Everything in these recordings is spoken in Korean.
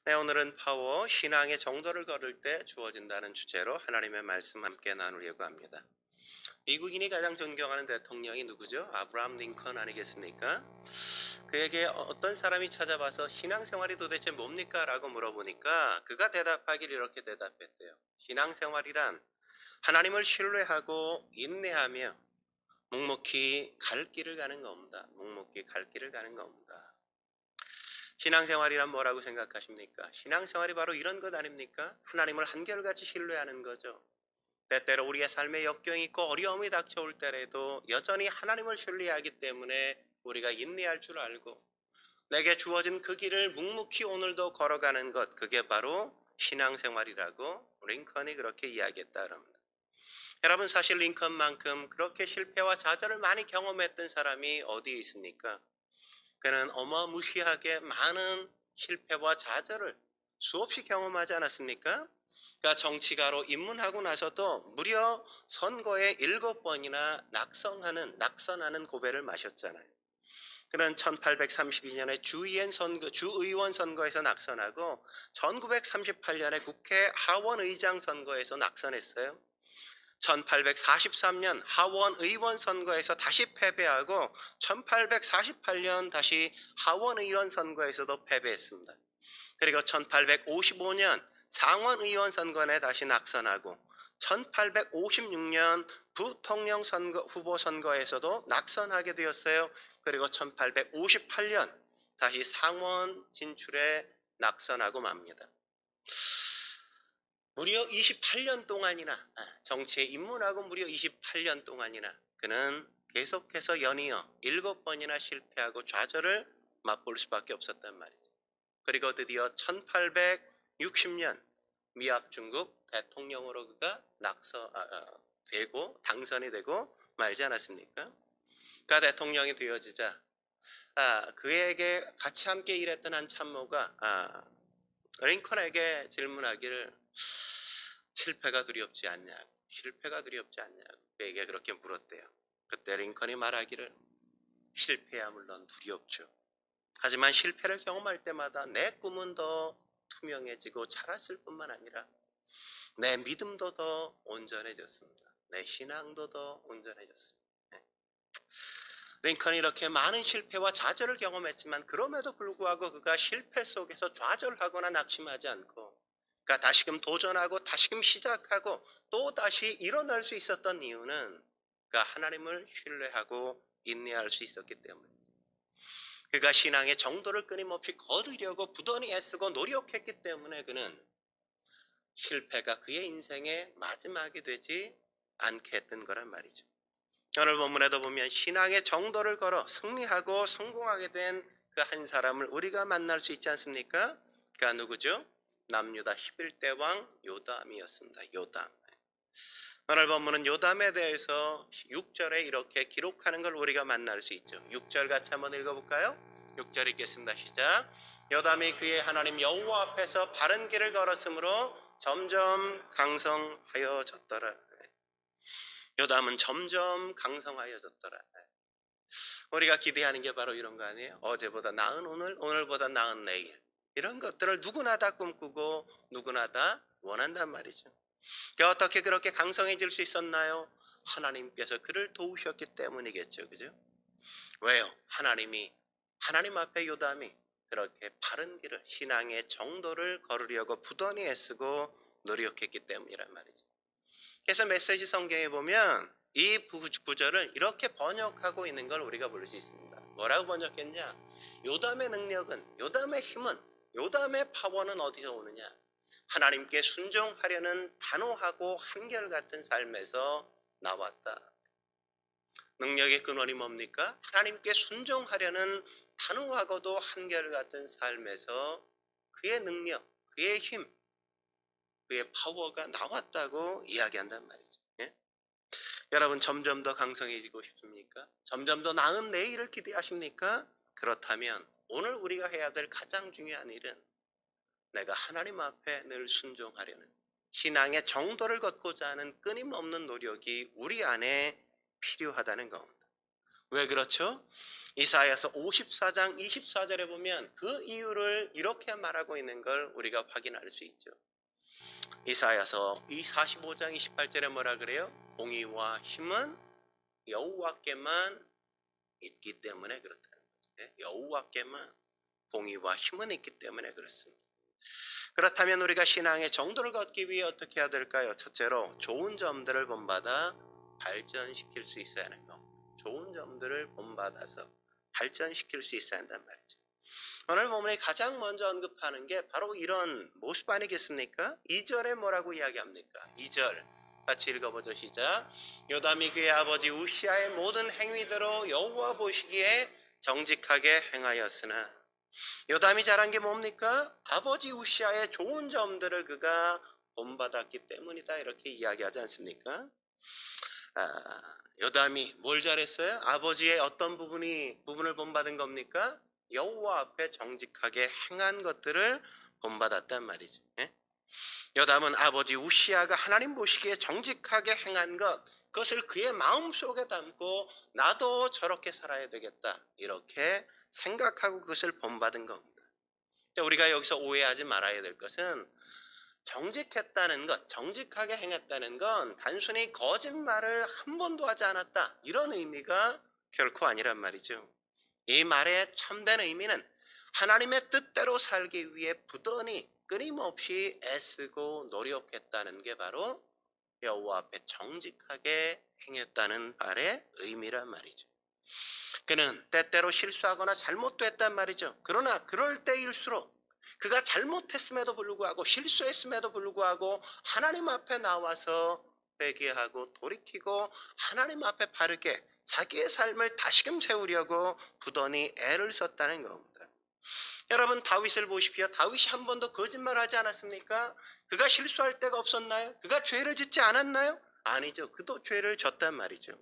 네, 오늘은 파워, 신앙의 정도를 걸을 때 주어진다는 주제로 하나님의 말씀 함께 나누려고 합니다. 미국인이 가장 존경하는 대통령이 누구죠? 아브라함 링컨 아니겠습니까? 그에게 어떤 사람이 찾아와서 신앙생활이 도대체 뭡니까? 라고 물어보니까 그가 대답하길 이렇게 대답했대요. 신앙생활이란 하나님을 신뢰하고 인내하며 묵묵히 갈 길을 가는 겁니다. 묵묵히 갈 길을 가는 겁니다. 신앙생활이란 뭐라고 생각하십니까? 신앙생활이 바로 이런 것 아닙니까? 하나님을 한결같이 신뢰하는 거죠. 때때로 우리의 삶에 역경이 있고 어려움이 닥쳐올 때라도 여전히 하나님을 신뢰하기 때문에 우리가 인내할 줄 알고 내게 주어진 그 길을 묵묵히 오늘도 걸어가는 것, 그게 바로 신앙생활이라고 링컨이 그렇게 이야기했다 합니다. 여러분, 사실 링컨만큼 그렇게 실패와 좌절을 많이 경험했던 사람이 어디에 있습니까? 그는 어마무시하게 많은 실패와 좌절을 수없이 경험하지 않았습니까? 그러니까 정치가로 입문하고 나서도 무려 선거에 7번이나 낙선하는 고배를 마셨잖아요. 그는 1832년에 주의원 선거에서 낙선하고 1938년에 국회 하원의장 선거에서 낙선했어요. 1843년 하원의원 선거에서 다시 패배하고 1848년 다시 하원의원 선거에서도 패배했습니다. 그리고 1855년 상원의원 선거에 다시 낙선하고 1856년 부통령 후보 선거에서도 낙선하게 되었어요. 그리고 1858년 다시 상원 진출에 낙선하고 맙니다. 무려 28년 동안이나 정치에 입문하고 무려 28년 동안이나 그는 계속해서 연이어 7번이나 실패하고 좌절을 맛볼 수밖에 없었단 말이죠. 그리고 드디어 1860년 미합 중국 대통령으로 그가 되고 당선이 되고 말지 않았습니까? 그가 대통령이 되어지자 그에게 같이 함께 일했던 한 참모가 링컨에게 질문하기를 실패가 두렵지 않냐고, 실패가 두렵지 않냐고 그에게 그렇게 물었대요. 그때 링컨이 말하기를 실패야 물론 두렵죠. 하지만 실패를 경험할 때마다 내 꿈은 더 투명해지고 자랐을 뿐만 아니라 내 믿음도 더 온전해졌습니다. 내 신앙도 더 온전해졌습니다. 링컨이 이렇게 많은 실패와 좌절을 경험했지만 그럼에도 불구하고 그가 실패 속에서 좌절하거나 낙심하지 않고 그가 다시금 도전하고 다시금 시작하고 또 다시 일어날 수 있었던 이유는 그가 하나님을 신뢰하고 인내할 수 있었기 때문입니다. 그가 신앙의 정도를 끊임없이 거두려고 부단히 애쓰고 노력했기 때문에 그는 실패가 그의 인생의 마지막이 되지 않게 했던 거란 말이죠. 오늘 본문에도 보면 신앙의 정도를 걸어 승리하고 성공하게 된 그 한 사람을 우리가 만날 수 있지 않습니까? 그가 누구죠? 남유다 11대 왕 요담이었습니다. 요담. 오늘 본문은 요담에 대해서 6절에 이렇게 기록하는 걸 우리가 만날 수 있죠. 6절 같이 한번 읽어볼까요? 6절 읽겠습니다. 시작. 요담이 그의 하나님 여호와 앞에서 바른 길을 걸었으므로 점점 강성하여졌더라. 요담은 점점 강성하여졌더라. 우리가 기대하는 게 바로 이런 거 아니에요? 어제보다 나은 오늘, 오늘보다 나은 내일. 이런 것들을 누구나 다 꿈꾸고 누구나 다 원한단 말이죠. 어떻게 그렇게 강성해질 수 있었나요? 하나님께서 그를 도우셨기 때문이겠죠. 그죠? 왜요? 하나님 앞에 요담이 그렇게 바른 길을, 신앙의 정도를 걸으려고 부단히 애쓰고 노력했기 때문이란 말이죠. 그래서 메시지 성경에 보면 이 구절을 이렇게 번역하고 있는 걸 우리가 볼 수 있습니다. 뭐라고 번역했냐? 요담의 능력은, 요담의 힘은, 요담의 파워는 어디서 오느냐? 하나님께 순종하려는 단호하고 한결같은 삶에서 나왔다. 능력의 근원이 뭡니까? 하나님께 순종하려는 단호하고도 한결같은 삶에서 그의 능력, 그의 힘, 그의 파워가 나왔다고 이야기한단 말이죠. 예? 여러분, 점점 더 강성해지고 싶습니까? 점점 더 나은 내일을 기대하십니까? 그렇다면 오늘 우리가 해야 될 가장 중요한 일은 내가 하나님 앞에 늘 순종하려는 신앙의 정도를 걷고자 하는 끊임없는 노력이 우리 안에 필요하다는 겁니다. 왜 그렇죠? 이사야서 54장 24절에 보면 그 이유를 이렇게 말하고 있는 걸 우리가 확인할 수 있죠. 이사야서 45장 28절에 뭐라 그래요? 공의와 힘은 여호와께만 있기 때문에 그렇다는 거죠. 여호와께만 공의와 힘은 있기 때문에 그렇습니다. 그렇다면 우리가 신앙의 정도를 걷기 위해 어떻게 해야 될까요? 첫째로 좋은 점들을 본받아 발전시킬 수 있어야 하는 거. 좋은 점들을 본받아서 발전시킬 수 있어야 한단 말이죠. 오늘 본문에 가장 먼저 언급하는 게 바로 이런 모습 아니겠습니까? 2절에 뭐라고 이야기합니까? 2절 같이 읽어보죠. 시작. 요담이 그의 아버지 우시아의 모든 행위대로 여호와 보시기에 정직하게 행하였으나. 요담이 잘한 게 뭡니까? 아버지 우시아의 좋은 점들을 그가 본받았기 때문이다, 이렇게 이야기하지 않습니까? 요담이 뭘 잘했어요? 아버지의 어떤 부분을 본받은 겁니까? 여호와 앞에 정직하게 행한 것들을 본받았단 말이죠. 요담은 아버지 우시아가 하나님 보시기에 정직하게 행한 그것을 그의 마음속에 담고 나도 저렇게 살아야 되겠다, 이렇게 생각하고 그것을 본받은 겁니다. 우리가 여기서 오해하지 말아야 될 것은 정직했다는 것, 정직하게 행했다는 건 단순히 거짓말을 한 번도 하지 않았다, 이런 의미가 결코 아니란 말이죠. 이 말의 참된 의미는 하나님의 뜻대로 살기 위해 부단히 끊임없이 애쓰고 노력했다는 게 바로 여호와 앞에 정직하게 행했다는 말의 의미란 말이죠. 그는 때때로 실수하거나 잘못도 했단 말이죠. 그러나 그럴 때일수록 그가 잘못했음에도 불구하고 실수했음에도 불구하고 하나님 앞에 나와서 회개하고 돌이키고 하나님 앞에 바르게 자기의 삶을 다시금 세우려고 부단히 애를 썼다는 겁니다. 여러분, 다윗을 보십시오. 다윗이 한 번도 거짓말하지 않았습니까? 그가 실수할 때가 없었나요? 그가 죄를 짓지 않았나요? 아니죠. 그도 죄를 졌단 말이죠.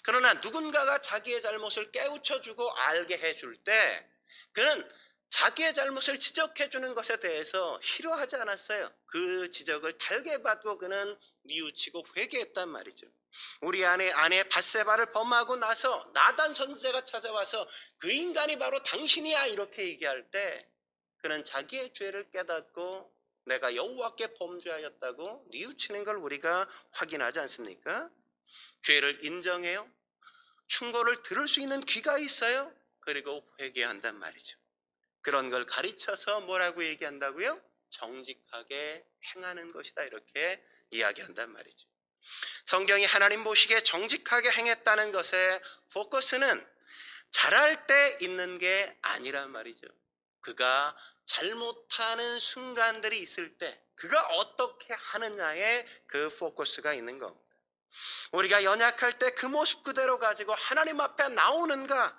그러나 누군가가 자기의 잘못을 깨우쳐주고 알게 해줄 때 그는 자기의 잘못을 지적해주는 것에 대해서 싫어하지 않았어요. 그 지적을 달게 받고 그는 뉘우치고 회개했단 말이죠. 우리 아내 밧세바를 범하고 나서 나단 선지자가 찾아와서 그 인간이 바로 당신이야, 이렇게 얘기할 때 그는 자기의 죄를 깨닫고 내가 여호와께 범죄하였다고 뉘우치는 걸 우리가 확인하지 않습니까? 죄를 인정해요. 충고를 들을 수 있는 귀가 있어요. 그리고 회개한단 말이죠. 그런 걸 가르쳐서 뭐라고 얘기한다고요? 정직하게 행하는 것이다, 이렇게 이야기한단 말이죠. 성경이 하나님 보시기에 정직하게 행했다는 것의 포커스는 잘할 때 있는 게 아니란 말이죠. 그가 잘못하는 순간들이 있을 때 그가 어떻게 하느냐에 그 포커스가 있는 겁니다. 우리가 연약할 때 그 모습 그대로 가지고 하나님 앞에 나오는가?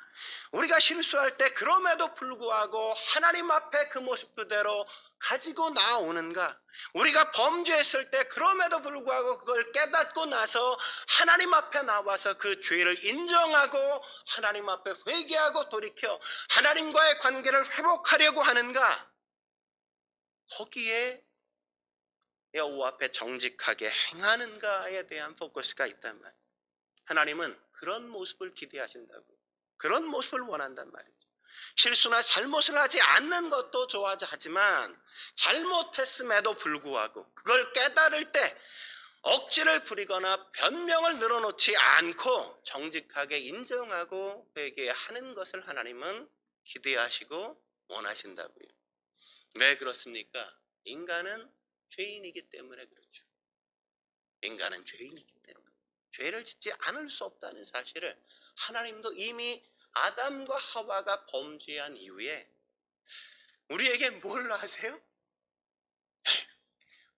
우리가 실수할 때 그럼에도 불구하고 하나님 앞에 그 모습 그대로 가지고 나오는가? 우리가 범죄했을 때 그럼에도 불구하고 그걸 깨닫고 나서 하나님 앞에 나와서 그 죄를 인정하고 하나님 앞에 회개하고 돌이켜 하나님과의 관계를 회복하려고 하는가? 거기에 여호와 앞에 정직하게 행하는가에 대한 포커스가 있단 말이에요. 하나님은 그런 모습을 기대하신다고, 그런 모습을 원한단 말이죠. 실수나 잘못을 하지 않는 것도 좋아하지만 잘못했음에도 불구하고 그걸 깨달을 때 억지를 부리거나 변명을 늘어놓지 않고 정직하게 인정하고 회개하는 것을 하나님은 기대하시고 원하신다고요. 왜 그렇습니까? 인간은 죄인이기 때문에 그렇죠. 인간은 죄인이기 때문에 죄를 짓지 않을 수 없다는 사실을 하나님도 이미 아담과 하와가 범죄한 이후에 우리에게 뭘 하세요?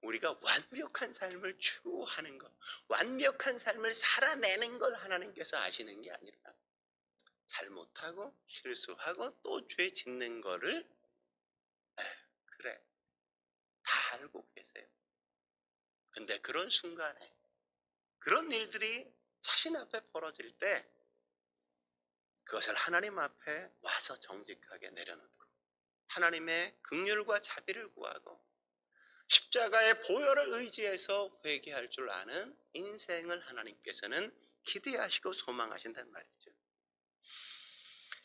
우리가 완벽한 삶을 추구하는 것, 완벽한 삶을 살아내는 걸 하나님께서 아시는 게 아니라 잘못하고 실수하고 또 죄 짓는 거를 그래, 다 알고 계세요. 근데 그런 순간에 그런 일들이 자신 앞에 벌어질 때 그것을 하나님 앞에 와서 정직하게 내려놓고 하나님의 긍휼과 자비를 구하고 십자가의 보혈을 의지해서 회개할 줄 아는 인생을 하나님께서는 기대하시고 소망하신단 말이죠.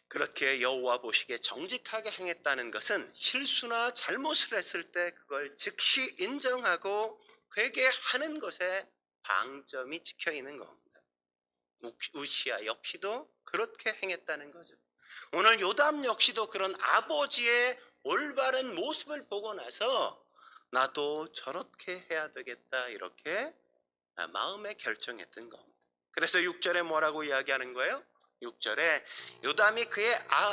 그렇게 여호와 보시기에 정직하게 행했다는 것은 실수나 잘못을 했을 때 그걸 즉시 인정하고 회개하는 것에 방점이 찍혀 있는 겁니다. 우시야 역시도 그렇게 행했다는 거죠. 오늘 요담 역시도 그런 아버지의 올바른 모습을 보고 나서 나도 저렇게 해야 되겠다 이렇게 마음에 결정했던 겁니다. 그래서 6절에 뭐라고 이야기하는 거예요? 6절에 요담이 그의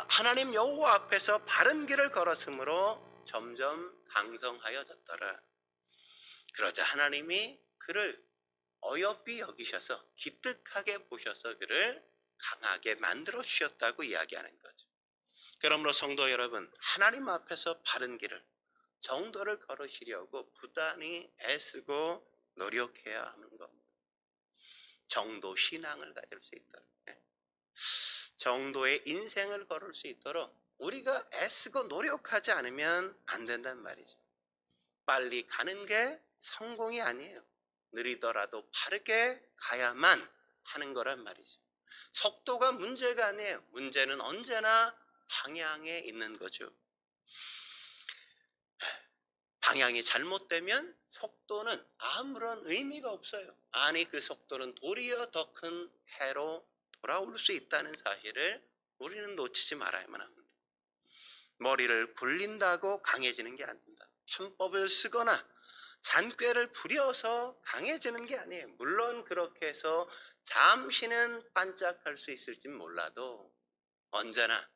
하나님 여호와 앞에서 바른 길을 걸었으므로 점점 강성하여졌더라. 그러자 하나님이 그를 어여삐 여기셔서 기특하게 보셔서 그를 강하게 만들어 주셨다고 이야기하는 거죠. 그러므로 성도 여러분, 하나님 앞에서 바른 길을 정도를 걸으시려고 부단히 애쓰고 노력해야 하는 겁니다. 정도 신앙을 가질 수 있도록, 정도의 인생을 걸을 수 있도록 우리가 애쓰고 노력하지 않으면 안 된단 말이죠. 빨리 가는 게 성공이 아니에요. 느리더라도 바르게 가야만 하는 거란 말이죠. 속도가 문제가 아니에요. 문제는 언제나 방향에 있는 거죠. 방향이 잘못되면 속도는 아무런 의미가 없어요. 아니 그 속도는 도리어 더 큰 해로 돌아올 수 있다는 사실을 우리는 놓치지 말아야만 합니다. 머리를 굴린다고 강해지는 게 아닙니다. 편법을 쓰거나 잔꾀를 부려서 강해지는 게 아니에요. 물론 그렇게 해서 잠시는 반짝할 수 있을지 몰라도 언제나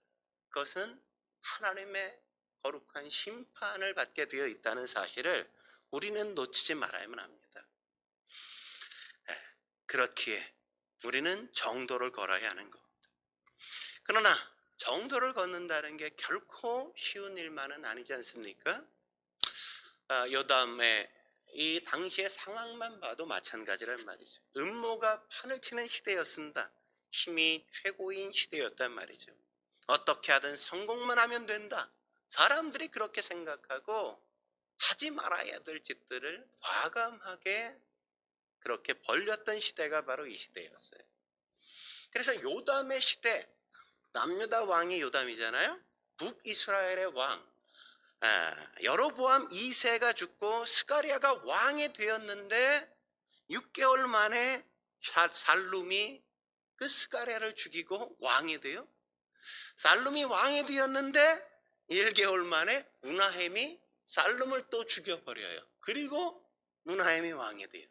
그것은 하나님의 거룩한 심판을 받게 되어 있다는 사실을 우리는 놓치지 말아야만 합니다. 그렇기에 우리는 정도를 걸어야 하는 겁니다. 그러나 정도를 걷는다는 게 결코 쉬운 일만은 아니지 않습니까? 요담의 이 당시의 상황만 봐도 마찬가지란 말이죠. 음모가 판을 치는 시대였습니다. 힘이 최고인 시대였단 말이죠. 어떻게 하든 성공만 하면 된다. 사람들이 그렇게 생각하고 하지 말아야 될 짓들을 과감하게 그렇게 벌렸던 시대가 바로 이 시대였어요. 그래서 요담의 시대, 남유다 왕이 요담이잖아요. 북이스라엘의 왕 여로보암 2세가 죽고 스가랴가 왕이 되었는데 6개월 만에 살룸이 그 스가랴를 죽이고 왕이 돼요. 살룸이 왕이 되었는데 1개월 만에 무나헴이 살룸을 또 죽여버려요. 그리고 무나헴이 왕이 돼요.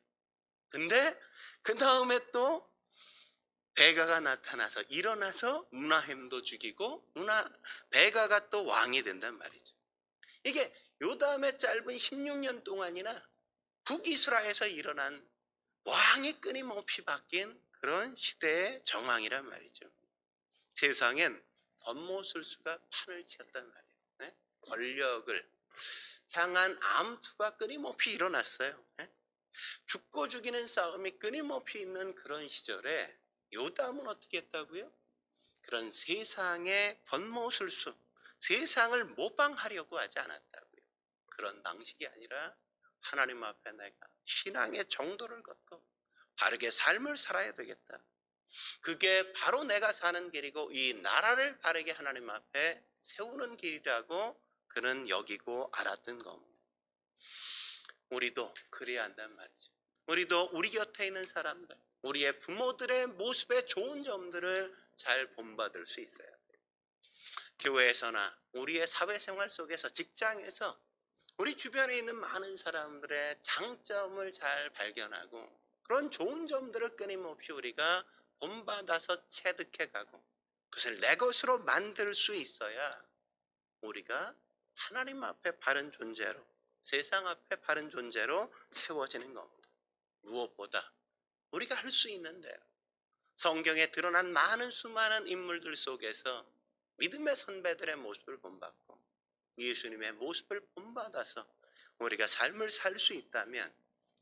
근데 그 다음에 또 베가가 나타나서 일어나서 무나헴도 죽이고 베가가 또 왕이 된단 말이죠. 이게 요담의 짧은 16년 동안이나 북이스라엘에서 일어난 왕이 끊임없이 바뀐 그런 시대의 정황이란 말이죠. 세상엔 권모술수가 판을 치었단 말이에요. 네? 권력을 향한 암투가 끊임없이 일어났어요. 네? 죽고 죽이는 싸움이 끊임없이 있는 그런 시절에 요담은 어떻게 했다고요? 그런 세상의 권모술수, 세상을 모방하려고 하지 않았다고요. 그런 방식이 아니라 하나님 앞에 내가 신앙의 정도를 걷고 바르게 삶을 살아야 되겠다. 그게 바로 내가 사는 길이고 이 나라를 바르게 하나님 앞에 세우는 길이라고 그는 여기고 알았던 겁니다. 우리도 그래야 한단 말이죠. 우리도 우리 곁에 있는 사람들, 우리의 부모들의 모습의 좋은 점들을 잘 본받을 수 있어야 돼요. 교회에서나 우리의 사회생활 속에서, 직장에서 우리 주변에 있는 많은 사람들의 장점을 잘 발견하고 그런 좋은 점들을 끊임없이 우리가 본받아서 체득해가고 그것을 내 것으로 만들 수 있어야 우리가 하나님 앞에 바른 존재로, 세상 앞에 바른 존재로 세워지는 겁니다. 무엇보다 우리가 할 수 있는 대로 성경에 드러난 많은 수많은 인물들 속에서 믿음의 선배들의 모습을 본받고 예수님의 모습을 본받아서 우리가 삶을 살 수 있다면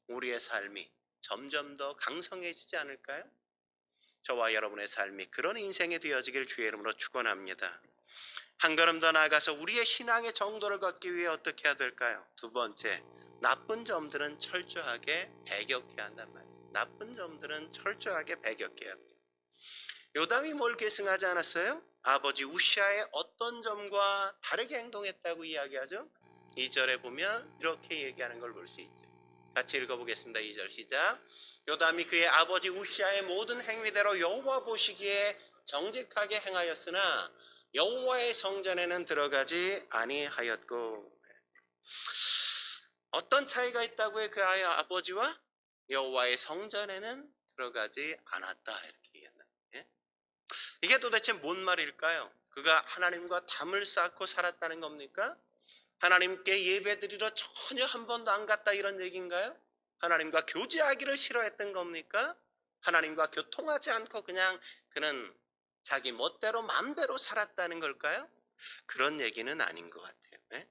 우리의 삶이 점점 더 강성해지지 않을까요? 저와 여러분의 삶이 그런 인생이 되어지길 주의 이름으로 축원합니다. 한 걸음 더 나아가서 우리의 신앙의 정도를 걷기 위해 어떻게 해야 될까요? 두 번째, 나쁜 점들은 철저하게 배격해야 한단 말이에요. 나쁜 점들은 철저하게 배격해야 합니다. 요담이 뭘 계승하지 않았어요? 아버지 우시아의 어떤 점과 다르게 행동했다고 이야기하죠? 2절에 보면 이렇게 얘기하는 걸 볼 수 있죠. 같이 읽어보겠습니다. 2절 시작. 요담이 그의 아버지 우시아의 모든 행위대로 여호와 보시기에 정직하게 행하였으나 여호와의 성전에는 들어가지 아니하였고. 어떤 차이가 있다고요? 그 아이의 아버지와 여호와의 성전에는 들어가지 않았다, 이렇게 얘기한다. 예? 이게 도대체 뭔 말일까요? 그가 하나님과 담을 쌓고 살았다는 겁니까? 하나님께 예배드리러 전혀 한 번도 안 갔다, 이런 얘기인가요? 하나님과 교제하기를 싫어했던 겁니까? 하나님과 교통하지 않고 그냥 그는 자기 멋대로 마음대로 살았다는 걸까요? 그런 얘기는 아닌 것 같아요. 예?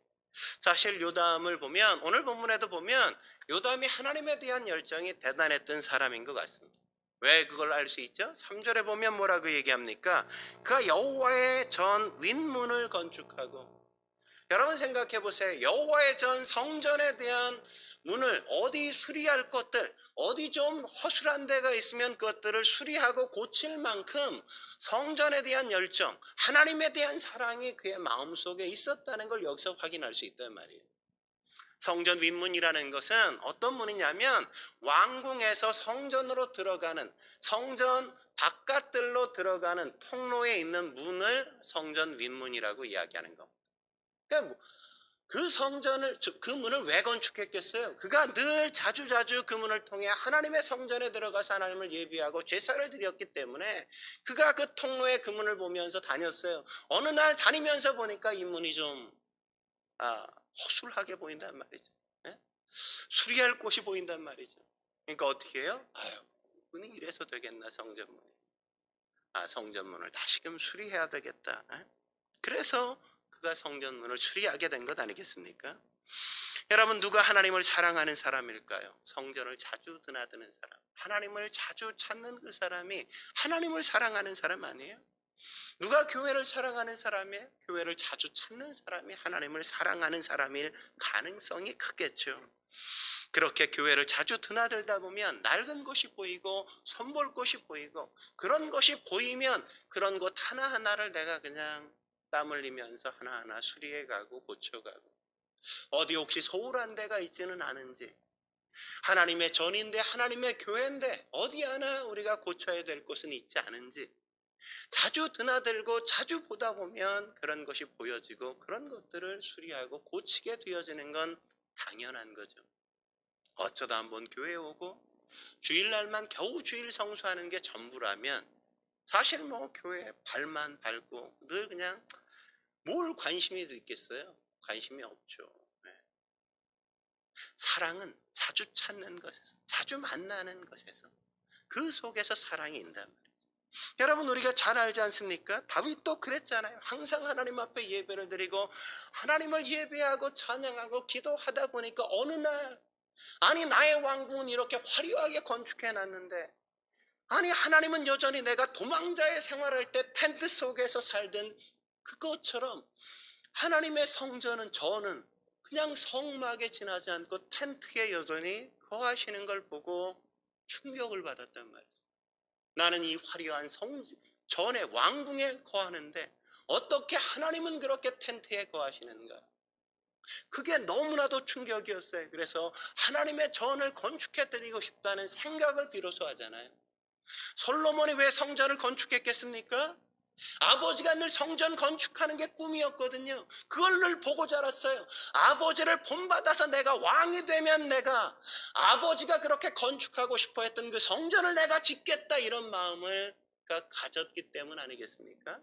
사실 요담을 보면, 오늘 본문에도 보면 요담이 하나님에 대한 열정이 대단했던 사람인 것 같습니다. 왜 그걸 알 수 있죠? 3절에 보면 뭐라고 얘기합니까? 그가 여호와의 전 윗문을 건축하고. 여러분 생각해 보세요. 여호와의 전 성전에 대한 문을, 어디 수리할 것들, 어디 좀 허술한 데가 있으면 그것들을 수리하고 고칠 만큼 성전에 대한 열정, 하나님에 대한 사랑이 그의 마음속에 있었다는 걸 여기서 확인할 수 있단 말이에요. 성전 윗문이라는 것은 어떤 문이냐면 왕궁에서 성전으로 들어가는, 성전 바깥들로 들어가는 통로에 있는 문을 성전 윗문이라고 이야기하는 겁니다. 그러니까 그 성전을, 그 문을 왜 건축했겠어요? 그가 늘 자주자주 그 문을 통해 하나님의 성전에 들어가서 하나님을 예비하고 제사를 드렸기 때문에 그가 그 통로에 그 문을 보면서 다녔어요. 어느 날 다니면서 보니까 이 문이 좀 허술하게 보인단 말이죠. 예? 수리할 곳이 보인단 말이죠. 그러니까 어떻게 해요? 문이 이래서 되겠나, 성전문이. 성전문을 다시금 수리해야 되겠다. 예? 그래서 그가 성전문을 수리하게 된 것 아니겠습니까? 여러분, 누가 하나님을 사랑하는 사람일까요? 성전을 자주 드나드는 사람, 하나님을 자주 찾는 그 사람이 하나님을 사랑하는 사람 아니에요? 누가 교회를 사랑하는 사람이에요? 교회를 자주 찾는 사람이 하나님을 사랑하는 사람일 가능성이 크겠죠. 그렇게 교회를 자주 드나들다 보면 낡은 곳이 보이고 손볼 곳이 보이고, 그런 것이 보이면 그런 곳 하나하나를 내가 그냥 땀 흘리면서 하나하나 수리해가고 고쳐가고, 어디 혹시 소홀한 데가 있지는 않은지, 하나님의 전인데 하나님의 교회인데 어디 하나 우리가 고쳐야 될 곳은 있지 않은지 자주 드나들고 자주 보다 보면 그런 것이 보여지고 그런 것들을 수리하고 고치게 되어지는 건 당연한 거죠. 어쩌다 한번 교회에 오고 주일날만 겨우 주일 성수하는 게 전부라면 사실 뭐 교회에 발만 밟고 늘 그냥 뭘 관심이 있겠어요? 관심이 없죠. 네. 사랑은 자주 찾는 것에서, 자주 만나는 것에서, 그 속에서 사랑이 있단 말이에요. 여러분, 우리가 잘 알지 않습니까? 다윗도 그랬잖아요. 항상 하나님 앞에 예배를 드리고 하나님을 예배하고 찬양하고 기도하다 보니까 어느 날, 아니 나의 왕궁은 이렇게 화려하게 건축해 놨는데, 아니 하나님은 여전히 내가 도망자의 생활할 때 텐트 속에서 살던 그것처럼 하나님의 성전은, 저는 그냥 성막에 지나지 않고 텐트에 여전히 거하시는 걸 보고 충격을 받았단 말이에요. 나는 이 화려한 전에 왕궁에 거하는데 어떻게 하나님은 그렇게 텐트에 거하시는가? 그게 너무나도 충격이었어요. 그래서 하나님의 전을 건축해 드리고 싶다는 생각을 비로소 하잖아요. 솔로몬이 왜 성전을 건축했겠습니까? 아버지가 늘 성전 건축하는 게 꿈이었거든요. 그걸 늘 보고 자랐어요. 아버지를 본받아서 내가 왕이 되면 내가 아버지가 그렇게 건축하고 싶어 했던 그 성전을 내가 짓겠다, 이런 마음을 가졌기 때문 아니겠습니까?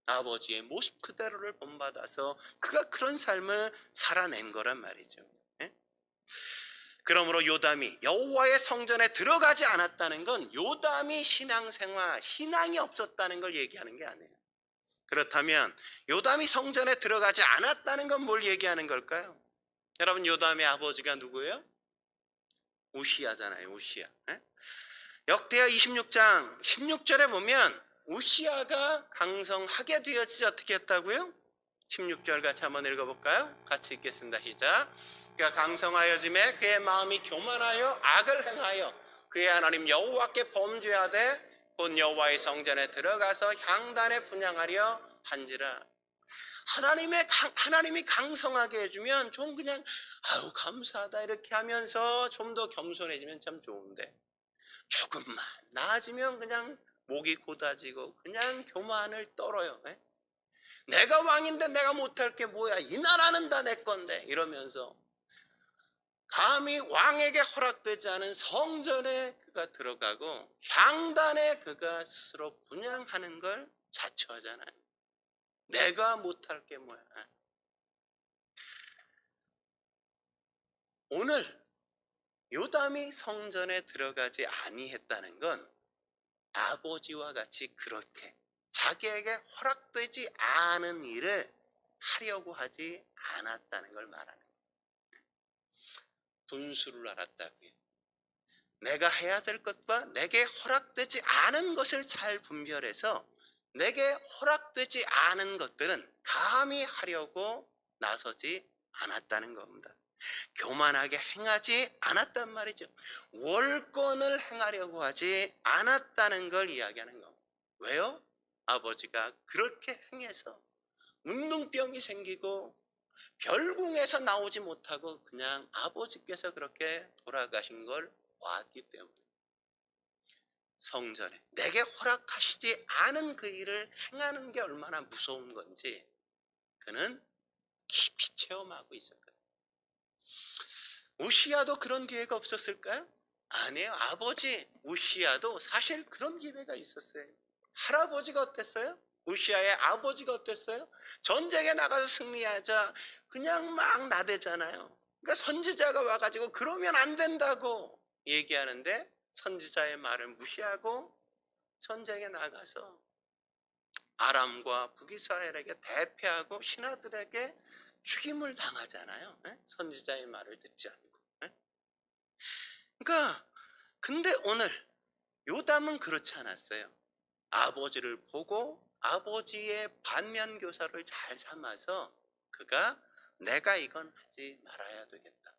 아버지의 모습 그대로를 본받아서 그가 그런 삶을 살아낸 거란 말이죠. 예? 그러므로 요담이 여호와의 성전에 들어가지 않았다는 건 요담이 신앙생활, 신앙이 없었다는 걸 얘기하는 게 아니에요. 그렇다면 요담이 성전에 들어가지 않았다는 건 뭘 얘기하는 걸까요? 여러분, 요담의 아버지가 누구예요? 우시아잖아요. 우시아. 역대하 26장 16절에 보면 우시아가 강성하게 되어지지 어떻게 했다고요? 16절 같이 한번 읽어볼까요? 같이 읽겠습니다. 시작. 그가 강성하여짐에 그의 마음이 교만하여 악을 행하여 그의 하나님 여호와께 범죄하되 곧 여호와의 성전에 들어가서 향단에 분향하려 한지라. 하나님이 강성하게 해주면 좀 그냥 아우 감사하다 이렇게 하면서 좀 더 겸손해지면 참 좋은데, 조금만 나아지면 그냥 목이 곧아지고 그냥 교만을 떨어요. 예? 내가 왕인데 내가 못할 게 뭐야, 이 나라는 다 내 건데 이러면서 감히 왕에게 허락되지 않은 성전에 그가 들어가고 향단에 그가 스스로 분향하는 걸 자처하잖아요. 내가 못할 게 뭐야. 오늘 요담이 성전에 들어가지 아니했다는 건 아버지와 같이 그렇게 자기에게 허락되지 않은 일을 하려고 하지 않았다는 걸 말하는 거예요. 분수를 알았다고요. 내가 해야 될 것과 내게 허락되지 않은 것을 잘 분별해서 내게 허락되지 않은 것들은 감히 하려고 나서지 않았다는 겁니다. 교만하게 행하지 않았단 말이죠. 월권을 행하려고 하지 않았다는 걸 이야기하는 겁니다. 왜요? 아버지가 그렇게 행해서 운동병이 생기고 별궁에서 나오지 못하고 그냥 아버지께서 그렇게 돌아가신 걸 봤기 때문에, 성전에 내게 허락하시지 않은 그 일을 행하는 게 얼마나 무서운 건지 그는 깊이 체험하고 있었거든요. 우시야도 그런 기회가 없었을까요? 아니에요. 아버지 우시야도 사실 그런 기회가 있었어요. 할아버지가 어땠어요? 우시야의 아버지가 어땠어요? 전쟁에 나가서 승리하자 그냥 막 나대잖아요. 그러니까 선지자가 와가지고 그러면 안 된다고 얘기하는데 선지자의 말을 무시하고 전쟁에 나가서 아람과 북이스라엘에게 대패하고 신하들에게 죽임을 당하잖아요. 선지자의 말을 듣지 않고. 그러니까 근데 오늘 요담은 그렇지 않았어요. 아버지를 보고 아버지의 반면 교사를 잘 삼아서 그가 내가 이건 하지 말아야 되겠다,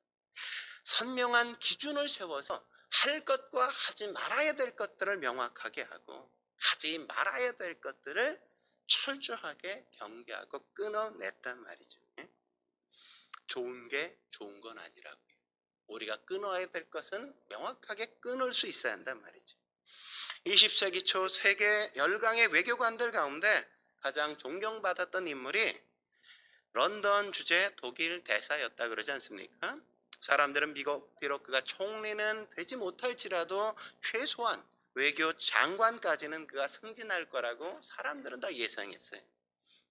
선명한 기준을 세워서 할 것과 하지 말아야 될 것들을 명확하게 하고 하지 말아야 될 것들을 철저하게 경계하고 끊어냈단 말이죠. 좋은 게 좋은 건 아니라고요. 우리가 끊어야 될 것은 명확하게 끊을 수 있어야 한단 말이죠. 20세기 초 세계 열강의 외교관들 가운데 가장 존경받았던 인물이 런던 주재 독일 대사였다 그러지 않습니까? 사람들은 비록 그가 총리는 되지 못할지라도 최소한 외교 장관까지는 그가 승진할 거라고 사람들은 다 예상했어요.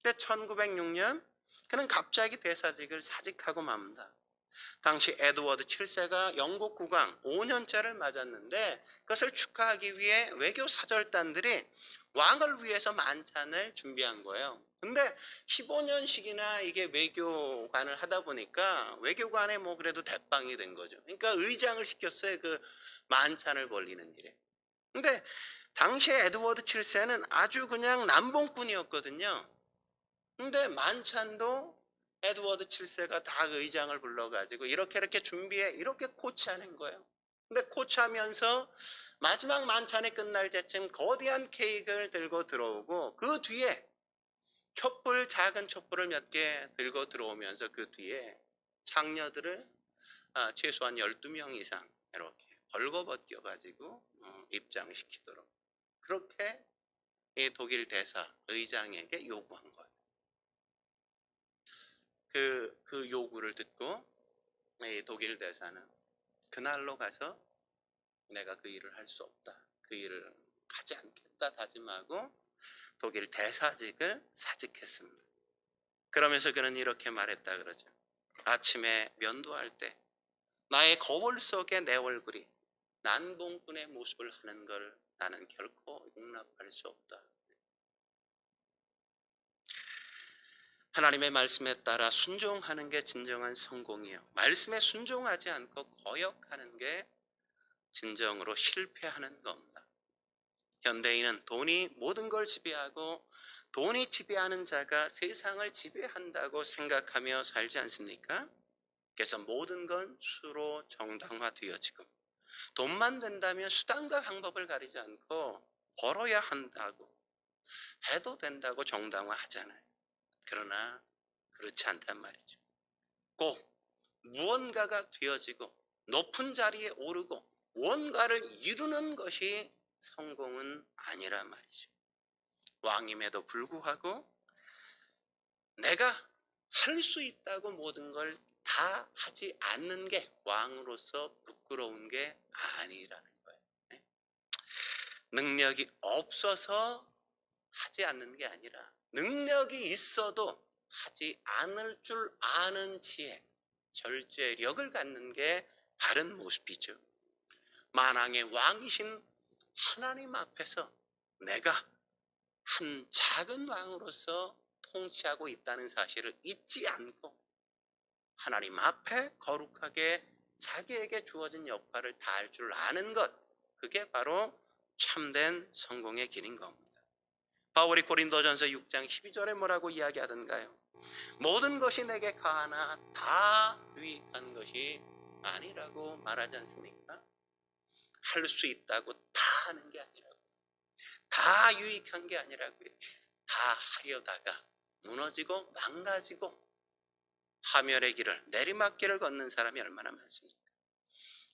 근데 1906년 그는 갑자기 대사직을 사직하고 맙니다. 당시 에드워드 7세가 영국 국왕 5년째를 맞았는데 그것을 축하하기 위해 외교 사절단들이 왕을 위해서 만찬을 준비한 거예요. 근데 15년씩이나 이게 외교관을 하다 보니까 외교관에 뭐 그래도 대빵이 된 거죠. 그러니까 의장을 시켰어요. 그 만찬을 벌리는 일에. 근데 당시에 에드워드 7세는 아주 그냥 남봉꾼이었거든요. 근데 만찬도 에드워드 7세가 다 의장을 불러가지고 이렇게 준비해 이렇게 코치하는 거예요. 근데 코치하면서 마지막 만찬이 끝날 때쯤 거대한 케이크를 들고 들어오고 그 뒤에 작은 촛불을 몇 개 들고 들어오면서 그 뒤에 장녀들을 최소한 12명 이상 이렇게 벌거벗겨 가지고 입장시키도록 그렇게 이 독일 대사 의장에게 요구한 거예요. 그 요구를 듣고 이 독일 대사는 그날로 가서 내가 그 일을 할 수 없다, 그 일을 하지 않겠다 다짐하고 독일 대사직을 사직했습니다. 그러면서 그는 이렇게 말했다 그러죠. 아침에 면도할 때 나의 거울 속에 내 얼굴이 난봉꾼의 모습을 하는 걸 나는 결코 용납할 수 없다. 하나님의 말씀에 따라 순종하는 게 진정한 성공이에요. 말씀에 순종하지 않고 거역하는 게 진정으로 실패하는 겁니다. 현대인은 돈이 모든 걸 지배하고 돈이 지배하는 자가 세상을 지배한다고 생각하며 살지 않습니까? 그래서 모든 건 수로 정당화되어지고 돈만 된다면 수단과 방법을 가리지 않고 벌어야 한다고 해도 된다고 정당화하잖아요. 그러나 그렇지 않단 말이죠. 꼭 무언가가 되어지고 높은 자리에 오르고 무언가를 이루는 것이 성공은 아니란 말이죠. 왕임에도 불구하고 내가 할 수 있다고 모든 걸 다 하지 않는 게 왕으로서 부끄러운 게 아니라는 거예요. 능력이 없어서 하지 않는 게 아니라 능력이 있어도 하지 않을 줄 아는 지혜, 절제력을 갖는 게 바른 모습이죠. 만왕의 왕이신 하나님 앞에서 내가 한 작은 왕으로서 통치하고 있다는 사실을 잊지 않고 하나님 앞에 거룩하게 자기에게 주어진 역할을 다할 줄 아는 것, 그게 바로 참된 성공의 길인 겁니다. 바울이 고린도전서 6장 12절에 뭐라고 이야기하던가요? 모든 것이 내게 가하나 다 유익한 것이 아니라고 말하지 않습니까? 할 수 있다고 다 하는 게 아니라고, 다 유익한 게 아니라고요. 다 하려다가 무너지고 망가지고 파멸의 길을, 내리막길을 걷는 사람이 얼마나 많습니까?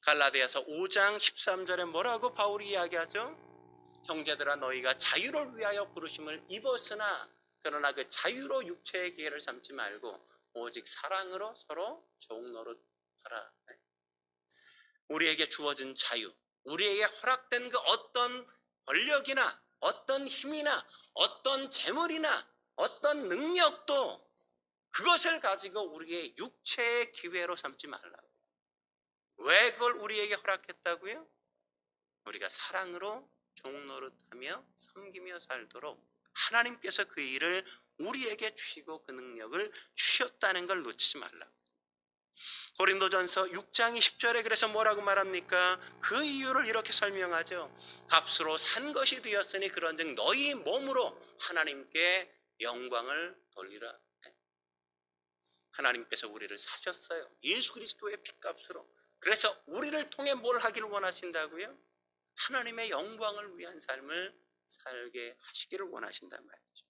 갈라디아서 5장 13절에 뭐라고 바울이 이야기하죠? 형제들아, 너희가 자유를 위하여 부르심을 입었으나 그러나 그 자유로 육체의 기회를 삼지 말고 오직 사랑으로 서로 종노릇하라. 우리에게 주어진 자유, 우리에게 허락된 그 어떤 권력이나 어떤 힘이나 어떤 재물이나 어떤 능력도 그것을 가지고 우리의 육체의 기회로 삼지 말라고. 왜 그걸 우리에게 허락했다고요? 우리가 사랑으로 종노릇하며 섬기며 살도록 하나님께서 그 일을 우리에게 주시고 그 능력을 주셨다는 걸 놓치지 말라고. 고린도전서 6장 20절에 그래서 뭐라고 말합니까? 그 이유를 이렇게 설명하죠. 값으로 산 것이 되었으니 그런즉 너희 몸으로 하나님께 영광을 돌리라. 하나님께서 우리를 사셨어요. 예수 그리스도의 핏값으로. 그래서 우리를 통해 뭘 하기를 원하신다고요? 하나님의 영광을 위한 삶을 살게 하시기를 원하신단 말이죠.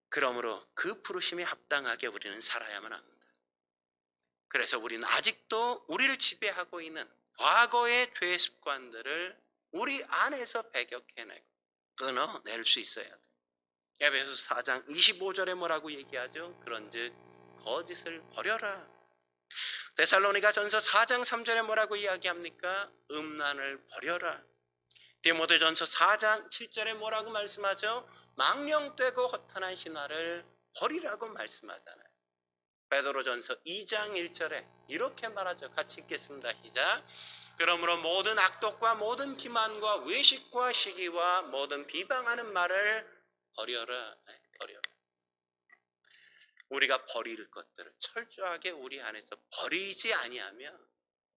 그러므로 그 부르심에 합당하게 우리는 살아야만 합니다. 그래서 우리는 아직도 우리를 지배하고 있는 과거의 죄 습관들을 우리 안에서 배격해내고 끊어낼 수 있어야 돼요. 에베소서 4장 25절에 뭐라고 얘기하죠? 그런즉 거짓을 버려라. 데살로니가 전서 4장 3절에 뭐라고 이야기합니까? 음란을 버려라. 디모데전서 4장 7절에 뭐라고 말씀하죠? 망령되고 허탄한 신화를 버리라고 말씀하잖아요. 베드로전서 2장 1절에 이렇게 말하죠. 같이 읽겠습니다. 시작. 그러므로 모든 악독과 모든 기만과 외식과 시기와 모든 비방하는 말을 버려라. 버려라. 우리가 버릴 것들을 철저하게 우리 안에서 버리지 아니하면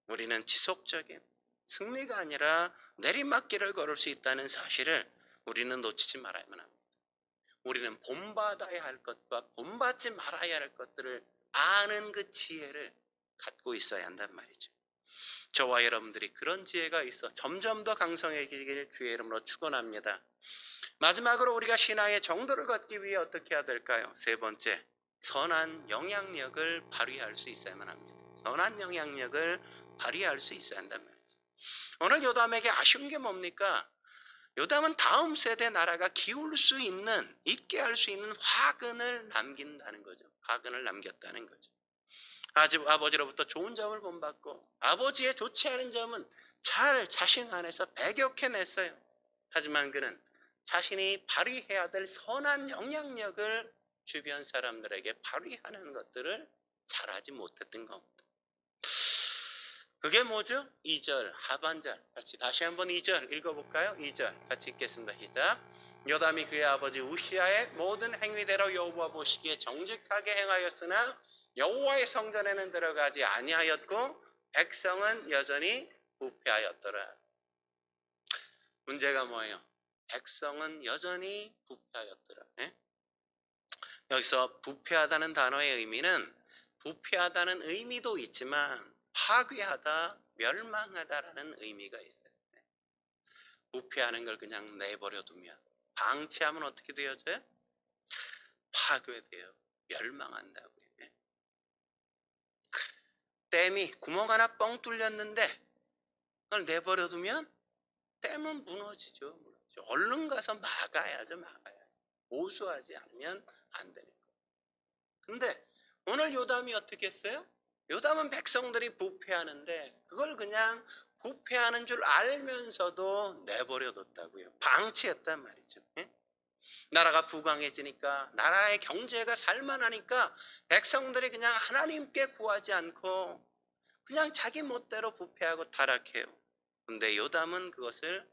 우리는 지속적인 승리가 아니라 내리막길을 걸을 수 있다는 사실을 우리는 놓치지 말아야만 합니다. 우리는 본받아야 할 것과 본받지 말아야 할 것들을 아는 그 지혜를 갖고 있어야 한단 말이죠. 저와 여러분들이 그런 지혜가 있어 점점 더 강성해지기를 주의 이름으로 축원합니다. 마지막으로 우리가 신앙의 정도를 걷기 위해 어떻게 해야 될까요? 세 번째, 선한 영향력을 발휘할 수 있어야만 합니다. 선한 영향력을 발휘할 수 있어야 한단 말이죠. 오늘 요담에게 아쉬운 게 뭡니까? 요담은 다음 세대 나라가 기울 수 있는, 있게 할 수 있는 화근을 남긴다는 거죠. 화근을 남겼다는 거죠. 아버지로부터 좋은 점을 본받고 아버지의 좋지 않은 점은 잘 자신 안에서 배격해냈어요. 하지만 그는 자신이 발휘해야 될 선한 영향력을 주변 사람들에게 발휘하는 것들을 잘하지 못했던 겁니다. 그게 뭐죠? 2절 하반절 같이 다시 한번 2절 읽어볼까요? 2절 같이 읽겠습니다. 시작. 요담이 그의 아버지 우시아의 모든 행위대로 여호와 보시기에 정직하게 행하였으나 여호와의 성전에는 들어가지 아니하였고 백성은 여전히 부패하였더라. 문제가 뭐예요? 백성은 여전히 부패하였더라. 여기서 부패하다는 단어의 의미는 부패하다는 의미도 있지만 파괴하다, 멸망하다라는 의미가 있어요. 부패하는 걸 그냥 내버려 두면, 방치하면 어떻게 되어져요? 파괴돼요. 멸망한다고요. 예. 댐이 구멍 하나 뻥 뚫렸는데 그걸 내버려 두면 댐은 무너지죠. 무너지죠. 얼른 가서 막아야죠. 막아야죠. 보수하지 않으면 안 되는 거예요. 근데 오늘 요담이 어떻게 했어요? 요담은 백성들이 부패하는데 그걸 그냥 부패하는 줄 알면서도 내버려 뒀다고요. 방치했단 말이죠. 예? 나라가 부강해지니까, 나라의 경제가 살만하니까 백성들이 그냥 하나님께 구하지 않고 그냥 자기 멋대로 부패하고 타락해요. 근데 요담은 그것을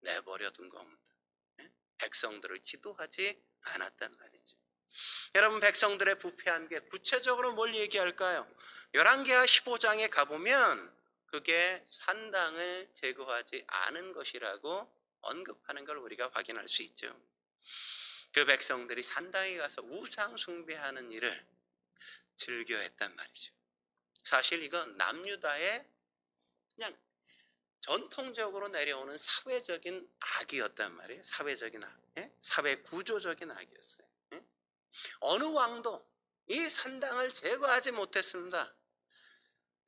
내버려 둔 겁니다. 예? 백성들을 지도하지 않았단 말이죠. 여러분, 백성들의 부패한 게 구체적으로 뭘 얘기할까요? 열왕기하 15장에 가보면 그게 산당을 제거하지 않은 것이라고 언급하는 걸 우리가 확인할 수 있죠. 그 백성들이 산당에 가서 우상 숭배하는 일을 즐겨했단 말이죠. 사실 이건 남유다의 그냥 전통적으로 내려오는 사회적인 악이었단 말이에요. 사회적인 악, 예? 사회 구조적인 악이었어요. 예? 어느 왕도 이 산당을 제거하지 못했습니다.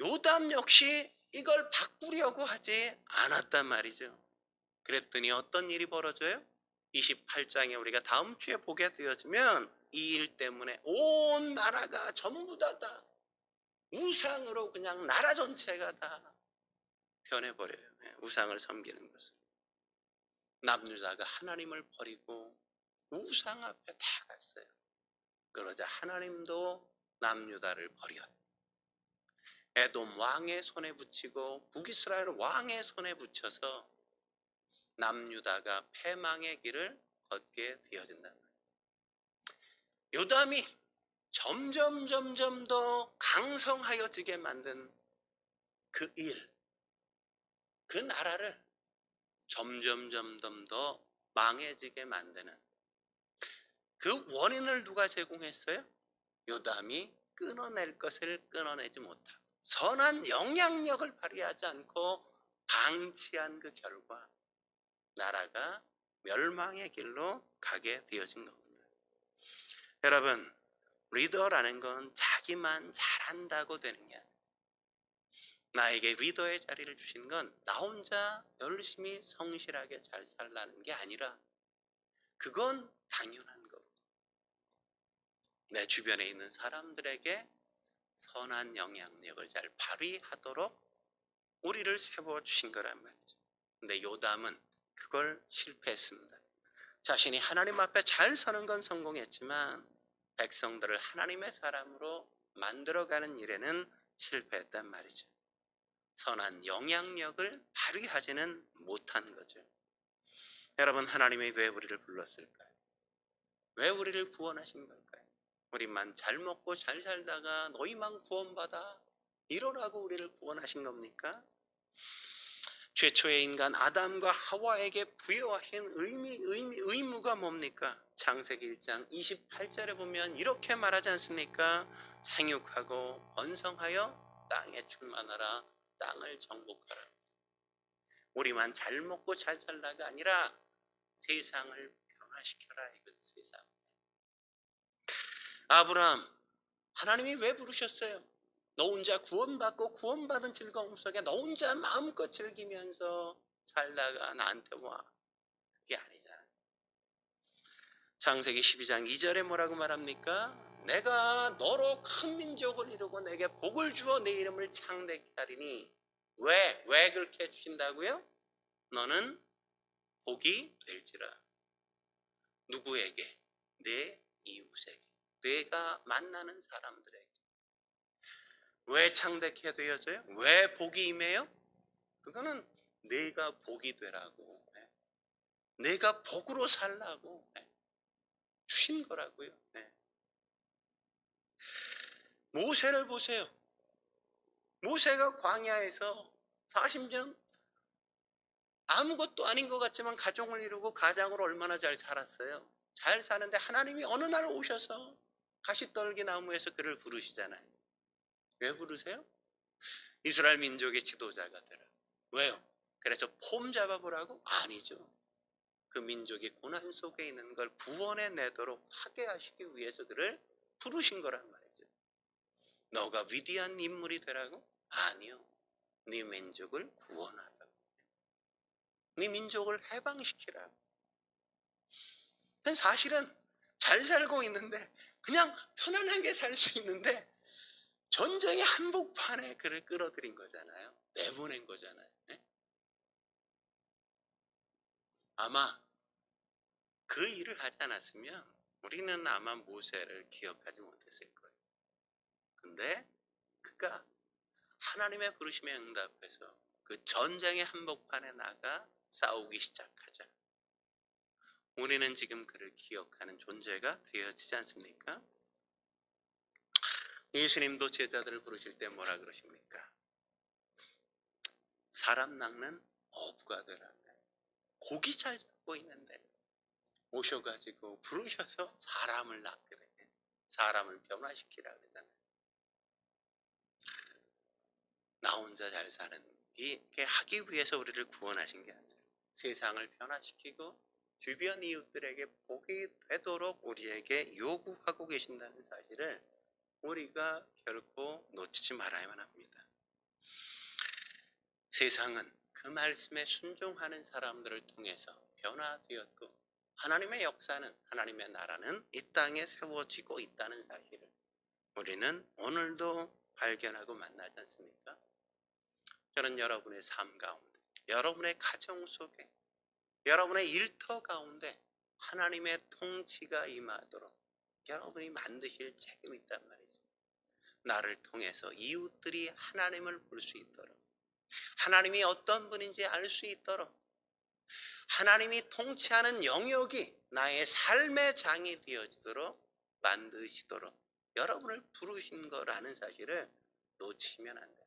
요담 역시 이걸 바꾸려고 하지 않았단 말이죠. 그랬더니 어떤 일이 벌어져요? 28장에 우리가 다음 주에 보게 되어지면 이 일 때문에 온 나라가 전부 다 우상으로 그냥 나라 전체가 다 변해버려요. 우상을 섬기는 것을. 남유다가 하나님을 버리고 우상 앞에 다 갔어요. 그러자 하나님도 남유다를 버려요. 에돔 왕의 손에 붙이고 북이스라엘 왕의 손에 붙여서 남유다가 패망의 길을 걷게 되어진단 말이에요. 요담이 점점 더 강성하여지게 만든 그 일, 그 나라를 점점 더 망해지게 만드는 그 원인을 누가 제공했어요? 요담이 끊어낼 것을 끊어내지 못하고 선한 영향력을 발휘하지 않고 방치한 그 결과 나라가 멸망의 길로 가게 되어진 겁니다. 여러분, 리더라는 건 자기만 잘한다고 되는 게 아니에요. 나에게 리더의 자리를 주신 건 나 혼자 열심히 성실하게 잘 살라는 게 아니라 그건 당연한 거고 내 주변에 있는 사람들에게 선한 영향력을 잘 발휘하도록 우리를 세워주신 거란 말이죠. 근데 요담은 그걸 실패했습니다. 자신이 하나님 앞에 잘 서는 건 성공했지만 백성들을 하나님의 사람으로 만들어가는 일에는 실패했단 말이죠. 선한 영향력을 발휘하지는 못한 거죠. 여러분, 하나님이 왜 우리를 불렀을까요? 왜 우리를 구원하신 걸까요? 우리만 잘 먹고 잘 살다가 너희만 구원받아 이러라고 우리를 구원하신 겁니까? 최초의 인간 아담과 하와에게 부여하신 의무가 뭡니까? 창세기 1장 28절에 보면 이렇게 말하지 않습니까? 생육하고 번성하여 땅에 충만하라, 땅을 정복하라. 우리만 잘 먹고 잘 살다가 아니라 세상을 변화시켜라 이거죠. 세상. 아브라함, 하나님이 왜 부르셨어요? 너 혼자 구원받고 구원받은 즐거움 속에 너 혼자 마음껏 즐기면서 살다가 나한테 와. 그게 아니잖아. 창세기 12장 2절에 뭐라고 말합니까? 내가 너로 큰 민족을 이루고 내게 복을 주어 내 이름을 창대케 하리니 왜 그렇게 해주신다고요? 너는 복이 될지라. 누구에게? 내 이웃에게, 내가 만나는 사람들에게. 왜 창대케 되어져요? 왜 복이 임해요? 그거는 내가 복이 되라고, 내가 복으로 살라고 주신 거라고요. 모세를 보세요. 모세가 광야에서 40년 아무것도 아닌 것 같지만 가정을 이루고 가장으로 얼마나 잘 살았어요. 잘 사는데 하나님이 어느 날 오셔서 가시떨기 나무에서 그를 부르시잖아요. 왜 부르세요? 이스라엘 민족의 지도자가 되라. 왜요? 그래서 폼 잡아보라고? 아니죠. 그 민족이 고난 속에 있는 걸 구원해 내도록 하게 하시기 위해서 그를 부르신 거란 말이죠. 너가 위대한 인물이 되라고? 아니요. 네 민족을 구원하라고. 네 민족을 해방시키라고. 사실은 잘 살고 있는데 그냥 편안하게 살 수 있는데 전쟁의 한복판에 그를 끌어들인 거잖아요. 내보낸 거잖아요. 네? 아마 그 일을 하지 않았으면 우리는 아마 모세를 기억하지 못했을 거예요. 근데 그가 하나님의 부르심에 응답해서 그 전쟁의 한복판에 나가 싸우기 시작하자. 우리는 지금 그를 기억하는 존재가 되어지지 않습니까? 예수님도 제자들을 부르실 때 뭐라 그러십니까? 사람 낚는 어부가 되라. 고기 잘 잡고 있는데 오셔가지고 부르셔서 사람을 낚으래. 사람을 변화시키라 그러잖아요. 나 혼자 잘 사는 게 하기 위해서 우리를 구원하신 게 아니라 세상을 변화시키고 주변 이웃들에게 복이 되도록 우리에게 요구하고 계신다는 사실을 우리가 결코 놓치지 말아야만 합니다. 세상은 그 말씀에 순종하는 사람들을 통해서 변화되었고 하나님의 역사는, 하나님의 나라는 이 땅에 세워지고 있다는 사실을 우리는 오늘도 발견하고 만나지 않습니까? 저는 여러분의 삶 가운데, 여러분의 가정 속에, 여러분의 일터 가운데 하나님의 통치가 임하도록 여러분이 만드실 책임이 있단 말이죠. 나를 통해서 이웃들이 하나님을 볼 수 있도록, 하나님이 어떤 분인지 알 수 있도록, 하나님이 통치하는 영역이 나의 삶의 장이 되어지도록 만드시도록 여러분을 부르신 거라는 사실을 놓치면 안 됩니다.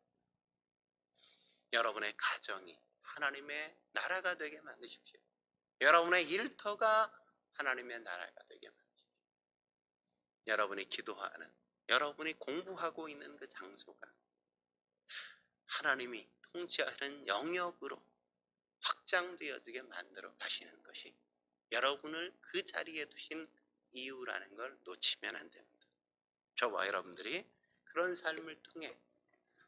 여러분의 가정이 하나님의 나라가 되게 만드십시오. 여러분의 일터가 하나님의 나라가 되게 만드십시오. 여러분이 기도하는, 여러분이 공부하고 있는 그 장소가 하나님이 통치하는 영역으로 확장되어지게 만들어 가시는 것이 여러분을 그 자리에 두신 이유라는 걸 놓치면 안 됩니다. 저와 여러분들이 그런 삶을 통해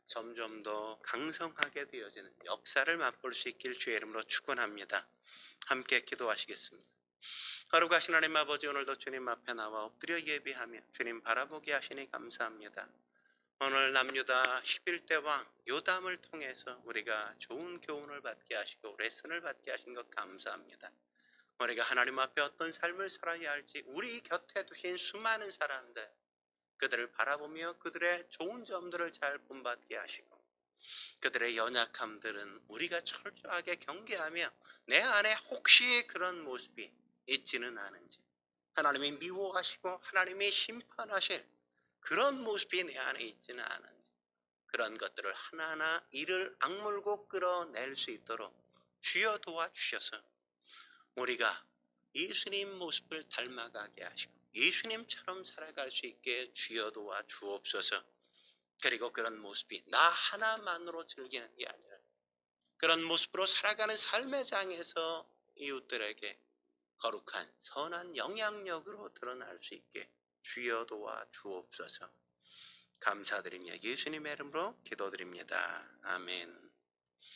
점점 더 강성하게 되어지는 역사를 맛볼 수 있길 주의 이름으로 축원합니다. 함께 기도하시겠습니다. 거룩하신 하나님 아버지, 오늘도 주님 앞에 나와 엎드려 예배하며 주님 바라보게 하시니 감사합니다. 오늘 남유다 11대 왕 요담을 통해서 우리가 좋은 교훈을 받게 하시고 레슨을 받게 하신 것 감사합니다. 우리가 하나님 앞에 어떤 삶을 살아야 할지 우리 곁에 두신 수많은 사람들, 그들을 바라보며 그들의 좋은 점들을 잘 본받게 하시고 그들의 연약함들은 우리가 철저하게 경계하며 내 안에 혹시 그런 모습이 있지는 않은지, 하나님이 미워하시고 하나님이 심판하실 그런 모습이 내 안에 있지는 않은지, 그런 것들을 하나하나 이를 악물고 끌어낼 수 있도록 주여 도와주셔서 우리가 예수님 모습을 닮아가게 하시고 예수님처럼 살아갈 수 있게 주여 도와주옵소서. 그리고 그런 모습이 나 하나만으로 즐기는 게 아니라 그런 모습으로 살아가는 삶의 장에서 이웃들에게 거룩한 선한 영향력으로 드러날 수 있게 주여 도와주옵소서. 감사드리며 예수님의 이름으로 기도드립니다. 아멘.